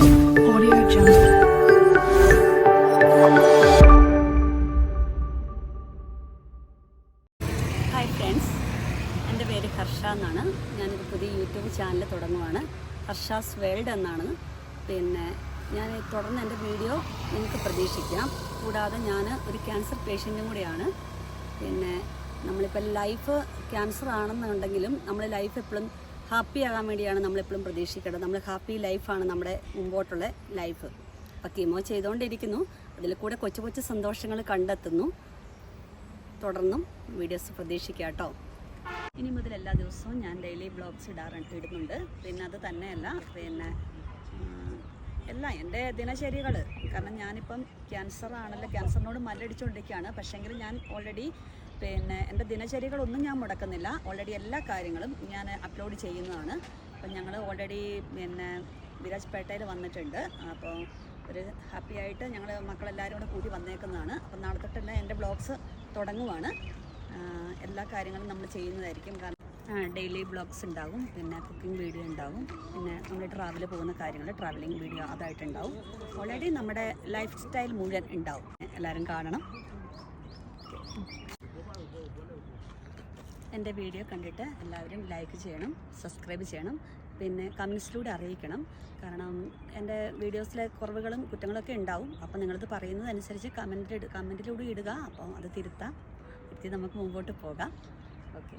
Audio Jungle. Hi friends, എൻ്റെ പേര് ഹർഷ എന്നാണ്. ഞാനൊരു പുതിയ യൂട്യൂബ് ചാനൽ തുടങ്ങുവാണ്. ഹർഷാസ് വേൾഡ് എന്നാണ്. പിന്നെ ഞാൻ തുടർന്ന് എൻ്റെ വീഡിയോ നിങ്ങൾക്ക് പ്രതീക്ഷിക്കാം. കൂടാതെ ഞാൻ ഒരു ക്യാൻസർ പേഷ്യൻറ്റും കൂടിയാണ്. പിന്നെ നമ്മളിപ്പോൾ ലൈഫ് ക്യാൻസർ ആണെന്നുണ്ടെങ്കിലും നമ്മൾ ലൈഫ് എപ്പോഴും ഹാപ്പി ആകാൻ വേണ്ടിയാണ് നമ്മളെപ്പോഴും പ്രതീക്ഷിക്കേണ്ടത്. നമ്മൾ ഹാപ്പി ലൈഫാണ് നമ്മുടെ മുമ്പോട്ടുള്ള ലൈഫ്. അപ്പോൾ കീമോ ചെയ്തുകൊണ്ടിരിക്കുന്നു, അതിൽ കൂടെ കൊച്ചു കൊച്ചു സന്തോഷങ്ങൾ കണ്ടെത്തുന്നു. തുടർന്നും വീഡിയോസ് പ്രതീക്ഷിക്കാം കേട്ടോ. ഇനി മുതൽ എല്ലാ ദിവസവും ഞാൻ ഡെയിലി വ്ളോഗ്സ് ഇടുന്നുണ്ട്. പിന്നെ അത് തന്നെയല്ല, പിന്നെ എല്ലാം എൻ്റെ ദിനചര്യകൾ. കാരണം ഞാനിപ്പം ക്യാൻസറിനോട് മല്ലടിച്ചുകൊണ്ടിരിക്കുകയാണ്. പക്ഷേങ്കിൽ ഞാൻ ഓൾറെഡി പിന്നെ എൻ്റെ ദിനചര്യകളൊന്നും ഞാൻ മുടക്കുന്നില്ല. ഓൾറെഡി എല്ലാ കാര്യങ്ങളും ഞാൻ അപ്ലോഡ് ചെയ്യുന്നതാണ്. അപ്പം ഞങ്ങൾ ഓൾറെഡി പിന്നെ വിരാജ്പേട്ടയിൽ വന്നിട്ടുണ്ട്. അപ്പോൾ ഒരു ഹാപ്പി ആയിട്ട് ഞങ്ങൾ മക്കളെല്ലാവരും കൂടെ കൂടി വന്നേക്കുന്നതാണ്. അപ്പം നാളെ തൊട്ടെല്ലാം എൻ്റെ വ്ളോഗ്സ് തുടങ്ങുവാണ്. എല്ലാ കാര്യങ്ങളും നമ്മൾ ചെയ്യുന്നതായിരിക്കും. കാരണം ഡെയിലി വ്ളോഗ്സ് ഉണ്ടാകും, പിന്നെ കുക്കിംഗ് വീഡിയോ ഉണ്ടാകും, പിന്നെ നമ്മൾ ട്രാവൽ പോകുന്ന കാര്യങ്ങൾ ട്രാവലിംഗ് വീഡിയോ അതായിട്ടുണ്ടാവും. ഓൾറെഡി നമ്മുടെ ലൈഫ് സ്റ്റൈൽ മുഴുവൻ ഉണ്ടാവും. എല്ലാവരും കാണണം. എൻ്റെ വീഡിയോ കണ്ടിട്ട് എല്ലാവരും ലൈക്ക് ചെയ്യണം, സബ്സ്ക്രൈബ് ചെയ്യണം, പിന്നെ കമൻസിലൂടെ അറിയിക്കണം. കാരണം എൻ്റെ വീഡിയോസിലെ കുറവുകളും കുറ്റങ്ങളൊക്കെ ഉണ്ടാവും. അപ്പോൾ നിങ്ങളത് പറയുന്നതനുസരിച്ച് കമൻറ്റിലൂടെ ഇടുക. അപ്പോൾ അത് തിരുത്തി നമുക്ക് മുമ്പോട്ട് പോകാം. ഓക്കെ.